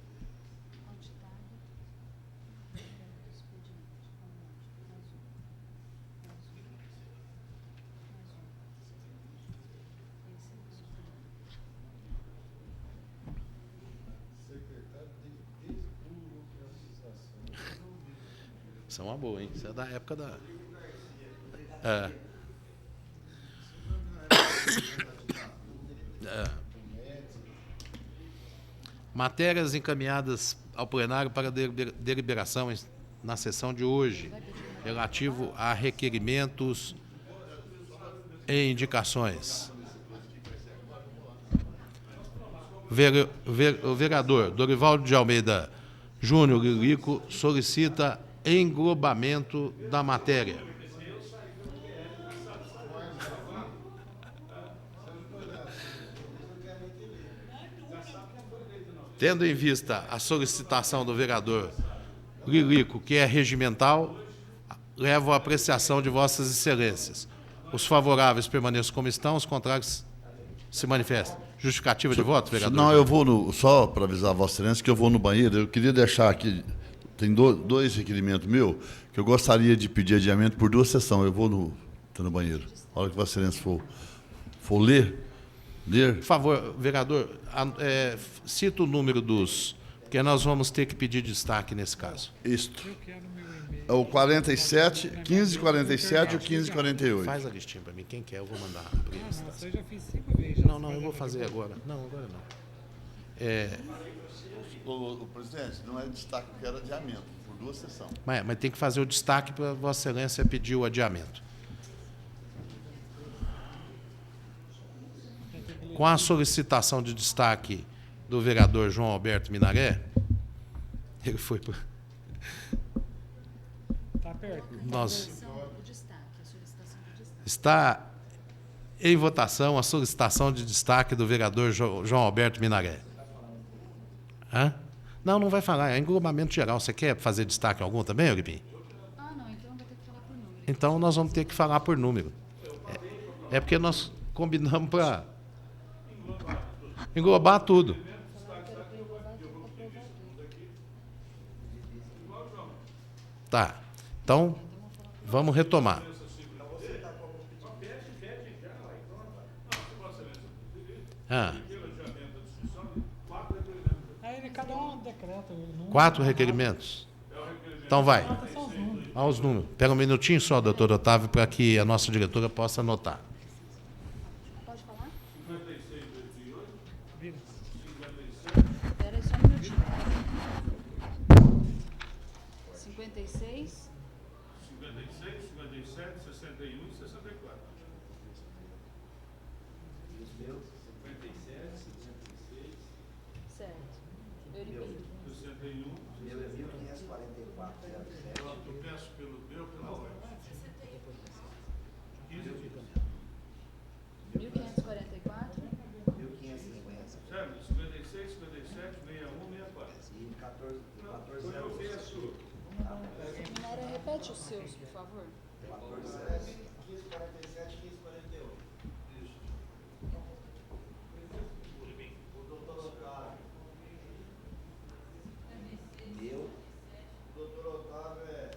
Isso é uma boa, hein? Isso é da época da... Matérias encaminhadas ao plenário para deliberação na sessão de hoje, relativo a requerimentos e indicações. O vereador Dorivaldo de Almeida Júnior Lilico solicita englobamento da matéria. Tendo em vista a solicitação do vereador Lilico, que é regimental, levo à apreciação de vossas excelências. Os favoráveis permaneçam como estão, os contrários se manifestem. Justificativa de voto, vereador? Não, eu vou só para avisar a Vossa Excelência que eu vou no banheiro. Eu queria deixar aqui, tem dois requerimentos meus, que eu gostaria de pedir adiamento por 2 sessões. Eu vou no banheiro. A hora que Vossa Excelência for ler. Por favor, vereador, cita o número dos... Porque nós vamos ter que pedir destaque nesse caso. Isto. É o 47, 1547 e o 1548. Faz a listinha para mim. Quem quer, eu vou mandar. Eu já fiz 5 vezes. Não, eu vou fazer agora. Não, agora não. O presidente, não é destaque, eu quero adiamento, por 2 sessões. Mas tem que fazer o destaque para Vossa Excelência pedir o adiamento. Com a solicitação de destaque do vereador João Alberto Minaré, ele foi para... Tá perto. Nós... O destaque, a solicitação do destaque. Está em votação a solicitação de destaque do vereador João Alberto Minaré. Hã? Não vai falar, é englobamento geral. Você quer fazer destaque algum também, Euribim? Ah, não, então vai ter que falar por número. Então nós vamos ter que falar por número. É porque nós combinamos para englobar tudo. Tá. Então, vamos retomar. Aí cada um decreta o número. 4 requerimentos. Então vai. Olha os números. Pega um minutinho só, doutor Otávio, para que a nossa diretora possa anotar. Pode falar? 56, 28. Espera aí só um minutinho. 56. 56, 57, 61 e 64. Certo. Euribim. 61. Meu é 1544. Eu peço pelo meu, pela ordem. 1544. 1550. Sério, 56, 57, 61, 64. E 14. Eu peço. Minéria, repete os seus, por favor. 1547, 1548. Meu. Doutor Otávio é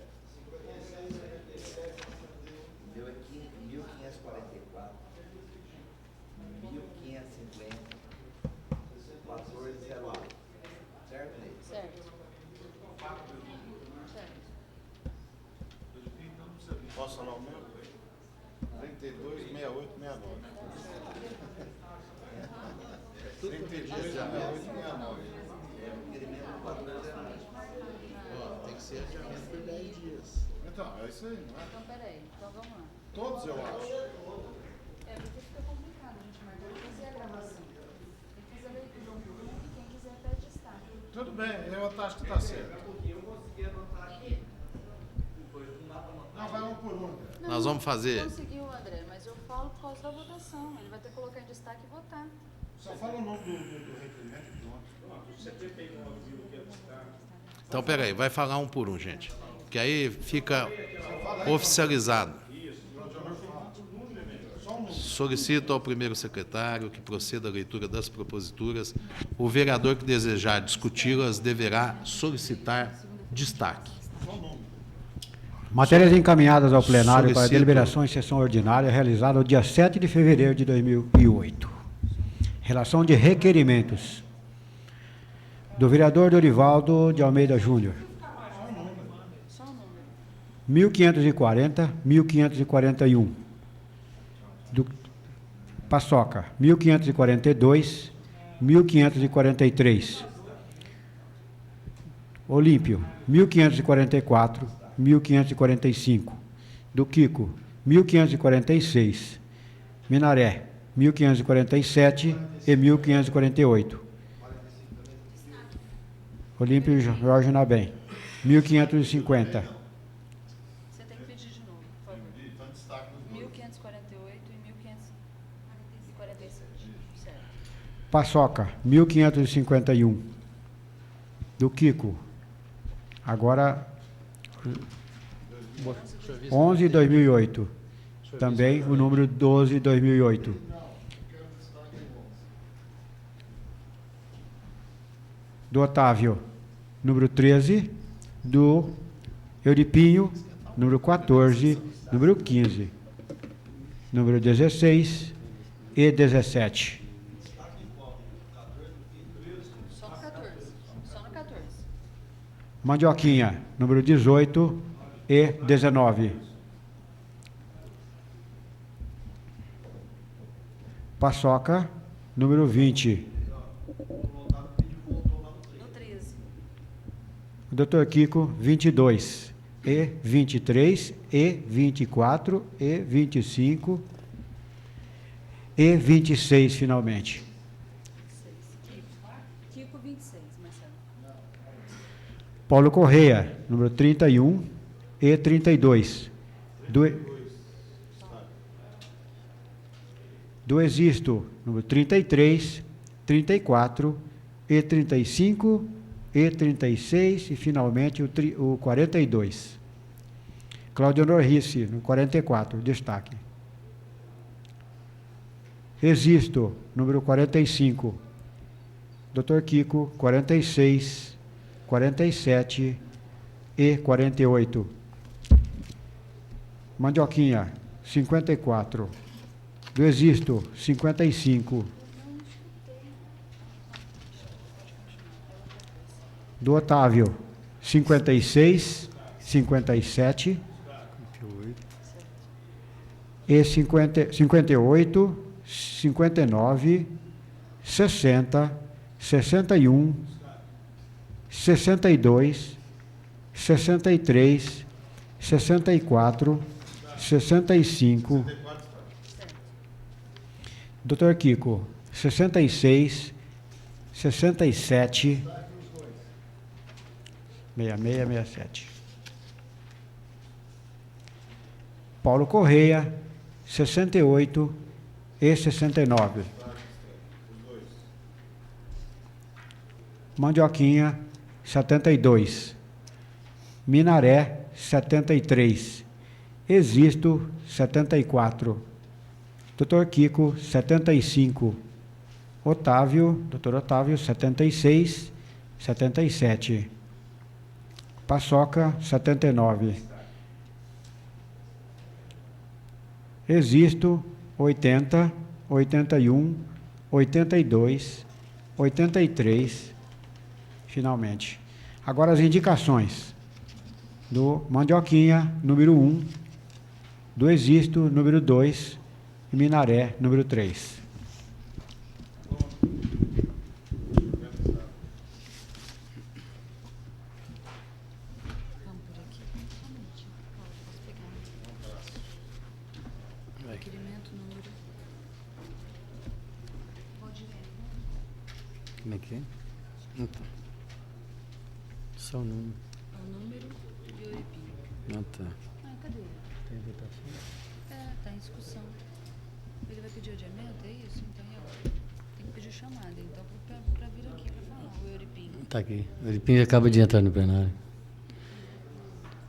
56, 57, 61. Meu é 1544. 1550. 1408. Certo, Ney? Certo. Certo. Posso falar o meu? 32, 68, 69. 32, 68, 69. Tem que ser adiamento por 10 dias. Então, é isso aí, não é? Então, peraí. Então, vamos lá. Todos, eu acho. Porque fica complicado a gente marcar e fazer a gravação. Tem que fazer a leitura um por um e quem quiser pede destaque. Tudo bem, eu acho que está certo. Não, vai um por um. Não, Nós vamos fazer... Conseguiu, André, mas eu falo por causa da votação. Ele vai ter que colocar em destaque e votar. Só fala o nome do requerimento e pronto. Então, peraí, vai falar um por um, gente. Que aí fica oficializado. Solicito ao primeiro secretário que proceda à leitura das proposituras. O vereador que desejar discuti-las deverá solicitar destaque. Matérias encaminhadas ao plenário para Solicito. deliberação em sessão ordinária realizada no dia 7 de fevereiro de 2008. Relação de requerimentos do vereador Dorivaldo de Almeida Júnior. Só o número. 1540, 1541. Paçoca, 1542, 1543. Olímpio, 1544, 1545. Do Quico, 1546. Minaré, 1547 e 1548. Olímpio Jorge Nabem, 1550. Você tem que pedir de novo, por favor. 1548 e 1547. Certo. Paçoca, 1551. Do Quico. Agora, 11 2008. Também o número 12 2008. Do Otávio, número 13. Do Euripinho, número 14. Número 15. Número 16 e 17. Só no 14. Só no 14. Mandioquinha, número 18 e 19. Paçoca, número 20. No 13. Dr. Quico, 22. E 23, e 24, e 25, e 26, finalmente. Kiko 26, Marcelo. Paulo Correia, número 31 e 32. Do Existo, número 33, 34 e 35 e 36 e finalmente o 42. Cláudio Norrice, no 44, destaque. Existo, número 45. Dr. Quico, 46, 47 e 48. Mandioquinha, 54. Do Existo, 55. Do Otávio, 56, 57 e 58, 59, 60, 61, 62, 63, 64, 65. Dr. Quico, 66, 67, 66, 67. Paulo Correia, 68 e 69. Mandioquinha, 72. Minaré, 73. Existo, 74. Dr. Quico, 75. Otávio, Dr. Otávio, 76, 77. Paçoca, 79. Existo, 80, 81, 82, 83, finalmente. Agora as indicações. Do Mandioquinha, número 1. Do Existo, número 2. E Minaré, número 3. Vamos por aqui. Só um minutinho. Posso pegar? Requerimento número. Pode ler. Como é que é? Então. Só o número. O número e o EPI. Ah, tá. Ah, cadê ele? Tem votação? Tá em discussão. Ele vai pedir adiamento, é isso? Então, tem que pedir chamada, então, para vir aqui para falar, o Euripim. Tá aqui. O Euripim acaba de entrar no plenário.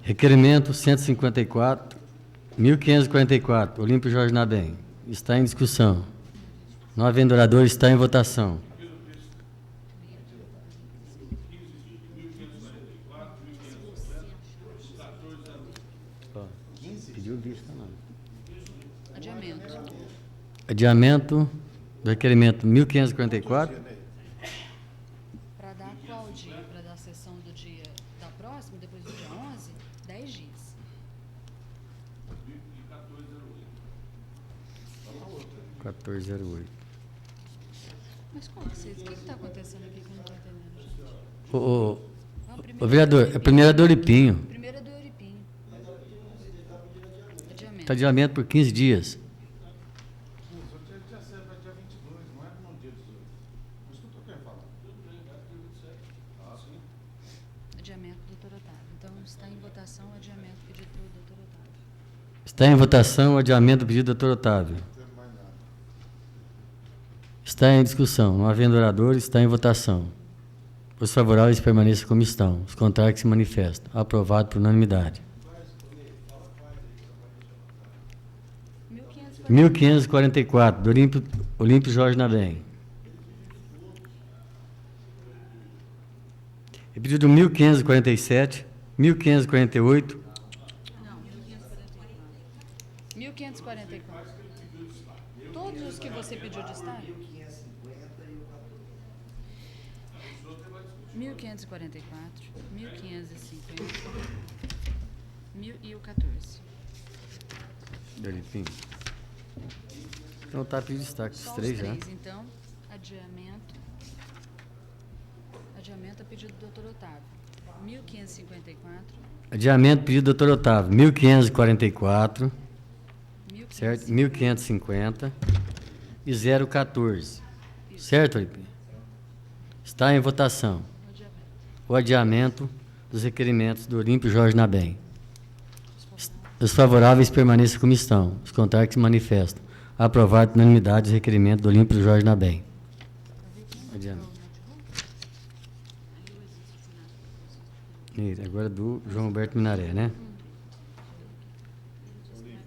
Requerimento 154, 1544, Olímpio Jorge Nabem. Está em discussão. Não havendo orador, está em votação. Pediu vista, não. Adiamento. Adiamento do requerimento 1544. Para dar qual dia? Para dar a sessão do dia da próxima, depois do dia 11? 10 dias. 1408. Mas como que vocês... O que está acontecendo aqui que eu não estou entendendo, gente? Ô, vereador, a primeira é do Euripinho. Primeiro é do Euripinho. Adiamento. Está adiamento por 15 dias. Adiamento do doutor Otávio. Então, está em votação o adiamento pedido pelo doutor Otávio. Está em votação o adiamento do pedido do doutor Otávio. Está em discussão. Não havendo orador, está em votação. Os favoráveis permaneçam como estão. Os contrários que se manifestam. Aprovado por unanimidade. 1544, do Olímpio Jorge Nabem. É pedido 1547, 1548, 1544. Todos os que você pediu destaque? 1544, 1550 e o 14. do Olímpio. Então está pedido destaque os Só três os já. três, então, adiamento a pedido do doutor Otávio. 1554, Adiamento pedido do doutor Otávio, 1544, certo? 1550 e 014. Certo, Olímpio? Está em votação o adiamento dos requerimentos do Olímpio Jorge Nabem. Os favoráveis permaneçam como estão. Os contrários que se manifestam. Aprovado por unanimidade os requerimentos do Olímpio Jorge Nabem. Adiamento. Isso, agora do João Alberto Minaré, né?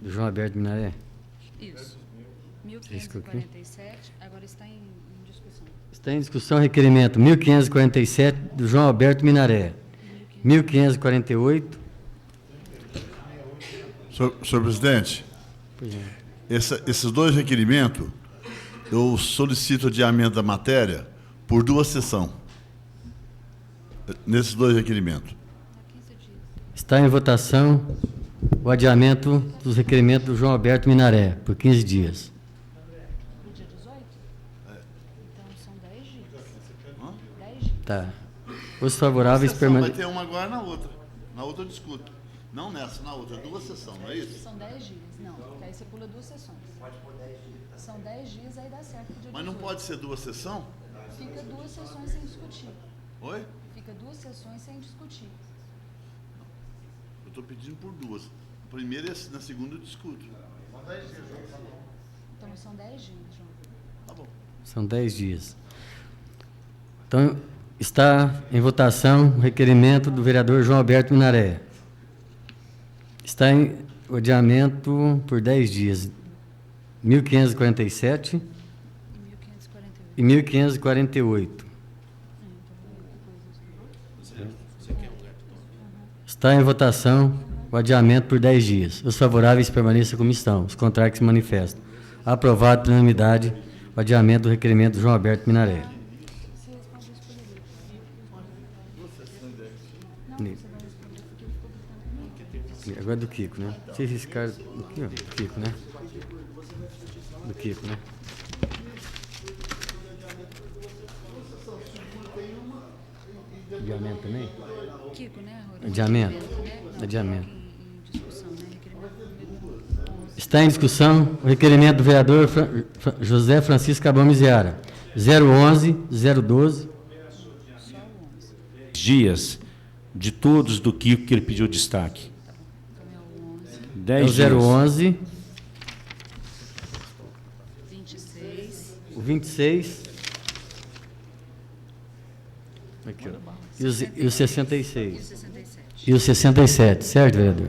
Do João Alberto Minaré. isso. 1547, agora está em discussão. Está em discussão o requerimento 1547 do João Alberto Minaré. 1548. Senhor presidente, Pois é. esses dois requerimentos, eu solicito adiamento da matéria por 2 sessões. Nesses 2 requerimentos. Está em votação o adiamento dos requerimentos do João Alberto Minaré, por 15 dias. No dia 18? Então são 10 dias. 10 dias. Tá. Os favoráveis Vai permanecem. ter uma agora na outra. Na outra eu discuto. Não nessa, na outra. 2 sessões, não é isso? São 10 dias. Não, porque aí você pula 2 sessões. Pode pôr 10 dias. São 10 dias, aí dá certo pro dia Mas não 18. pode ser 2 sessões? Fica 2 sessões sem discutir. Oi? Fica 2 sessões sem discutir. Eu estou pedindo por 2. A primeira e na segunda eu discuto. Então são 10 dias, João. Tá bom. São 10 dias. Então, está em votação o requerimento do vereador João Alberto Minaré. Está em o adiamento por 10 dias. 1547 E 1548. e 1548. Está em votação o adiamento por 10 dias. Os favoráveis permaneçam como estão. Os contrários que se manifestam. Aprovado por unanimidade o adiamento do requerimento do João Alberto Minaré. Você respondeu isso por ele. Agora é do Kiko, né? Se esse cara... Aqui, ó, do Kiko, né? Do Kiko, né? Adiamento também? Kiko, né, Rô? Adiamento. Né? Não, Adiamento. Em discussão, né? Requerimento número 11. Está em discussão o requerimento do vereador José Francisco Cabão Miziara, 011-012. Dias de todos do Kiko que ele pediu destaque. Então é o 11, 10 dias. É o 011, 26, o 26. Aqui, ó. E o 66. e 67. E o 67, certo, vereador?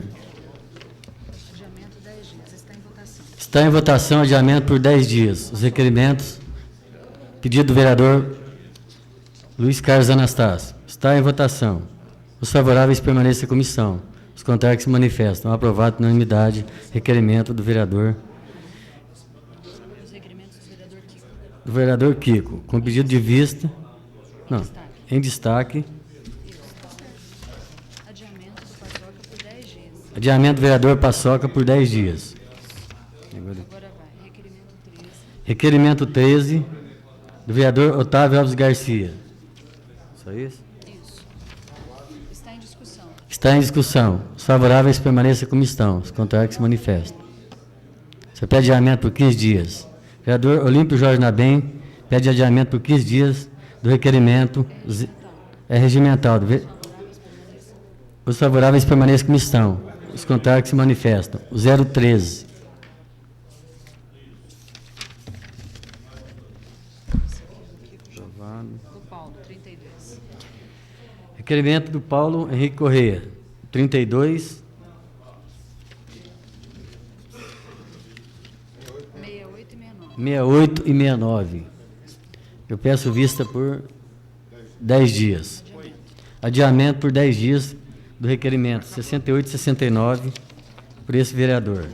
Adiamento 10 dias. Está em votação. Está em votação adiamento por 10 dias. Os requerimentos. Pedido do vereador Luiz Carlos Anastácio. Está em votação. Os favoráveis permaneçam em comissão. Os contrários que se manifestam. Aprovado por unanimidade. Requerimento do vereador. Os requerimentos do vereador Kiko. Do vereador Kiko. Com pedido de vista. Não. Em destaque. Adiamento do Paçoca por 10 dias. Adiamento do vereador Paçoca por 10 dias. Agora vai. Requerimento 13. Requerimento 13, do vereador Otávio Alves Garcia. Só isso? Isso. Está em discussão. Está em discussão. Os favoráveis permaneçam como estão. Os contrários que se manifestam. Você pede adiamento por 15 dias. Vereador Olímpio Jorge Nabem pede adiamento por 15 dias do requerimento. É regimental. Os favoráveis permaneçam como estão. Os contrários que se manifestam. O 013. Do Paulo, 32. Requerimento do Paulo Henrique Correia, 32. 68 e 69. Eu peço vista por 10 dias. Adiamento por 10 dias do requerimento 68 e 69 por esse vereador.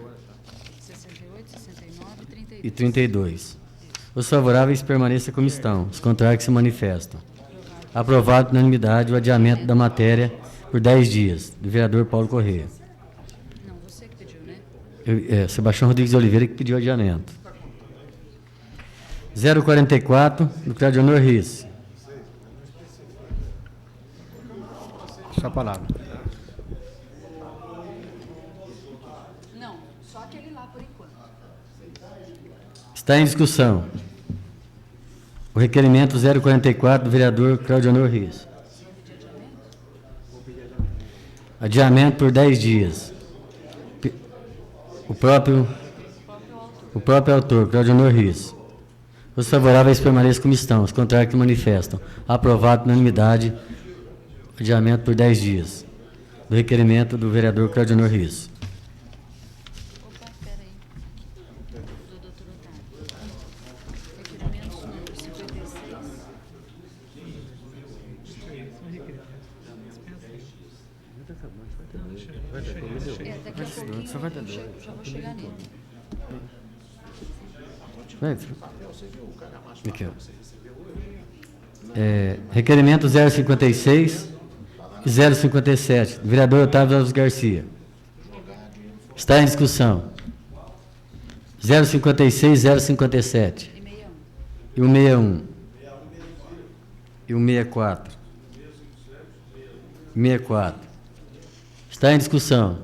68, 69 e 32. Os favoráveis permaneçam como estão. Os contrários que se manifestam. Aprovado por unanimidade o adiamento da matéria por 10 dias do vereador Paulo Correia. Não, você que pediu, né? Sebastião Rodrigues de Oliveira que pediu adiamento. 044, do Claudio Honor Risse. Sua palavra. Não, só aquele lá por enquanto. Está em discussão o requerimento 044 do vereador Claudio Honor Risse. Adiamento por 10 dias. O próprio autor, Claudio Honor Risse. Os favoráveis permaneçam como estão, os contrários que manifestam. Aprovado por unanimidade, adiamento por 10 dias do requerimento do vereador Claudio Honor Risse. Opa, peraí. Do doutor Otávio. Requerimentos número 56. Daqui a pouquinho eu já vou chegar nele. Aqui, ó. Requerimento 056 e 057, do vereador Otávio Alves Garcia. Está em discussão. 056 e 057. E o 61. E o 64. 64. Está em discussão.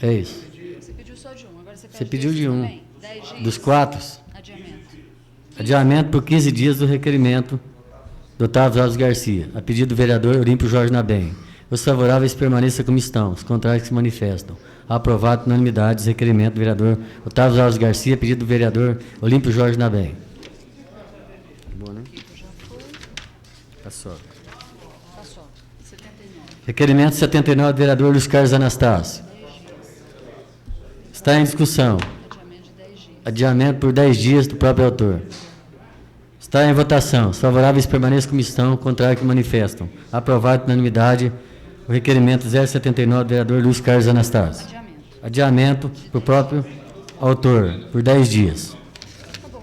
É isso. Você pediu só de um, agora você pede Você pediu de um. também. 10 dias. Dos 4. Adiamento. Adiamento por 15 dias do requerimento do Otávio Alves Garcia, a pedido do vereador Olímpio Jorge Nabem. Os favoráveis permaneçam como estão, os contrários que se manifestam. Aprovado por unanimidade o requerimento do vereador Otávio Alves Garcia, a pedido do vereador Olímpio Jorge Nabem. Boa, né? Já foi. Passou. Passou. 79. Requerimento 79 do vereador Luiz Carlos Anastácio. Está em discussão. Adiamento de 10 dias. Adiamento por 10 dias do próprio autor. Está em votação. Os favoráveis permaneçam como estão, contrários que manifestam. Aprovado por unanimidade o requerimento 079 do vereador Luiz Carlos Anastácio. Adiamento por próprio autor, por 10 dias. Acabou.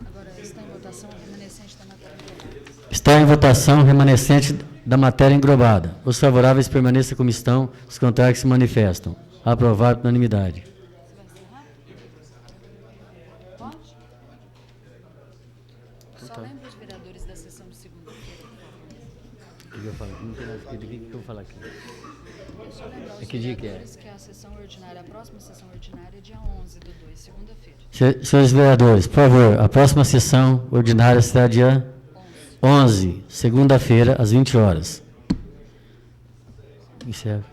Agora está em votação o remanescente da matéria englobada. Está em votação o remanescente da matéria englobada. Os favoráveis permaneçam como estão, os contrários que se manifestam. Aprovado por unanimidade. Pode? Só lembra os vereadores da sessão de segunda-feira, por favor. Eu falo, não tem nada que eu vou falar aqui. Eu só lembrar os Que dia que é? vereadores que a sessão ordinária, a próxima sessão ordinária é dia 11 do 2, segunda-feira. Senhores vereadores, por favor, a próxima sessão ordinária será dia 11, segunda-feira, às 20 horas. Encerro.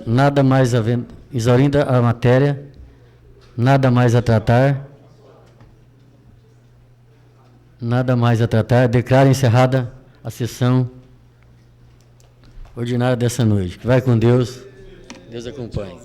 Nada mais havendo, exaurindo a matéria, nada mais a tratar. Nada mais a tratar. Declaro encerrada a sessão ordinária dessa noite. Que vai com Deus. Deus acompanhe.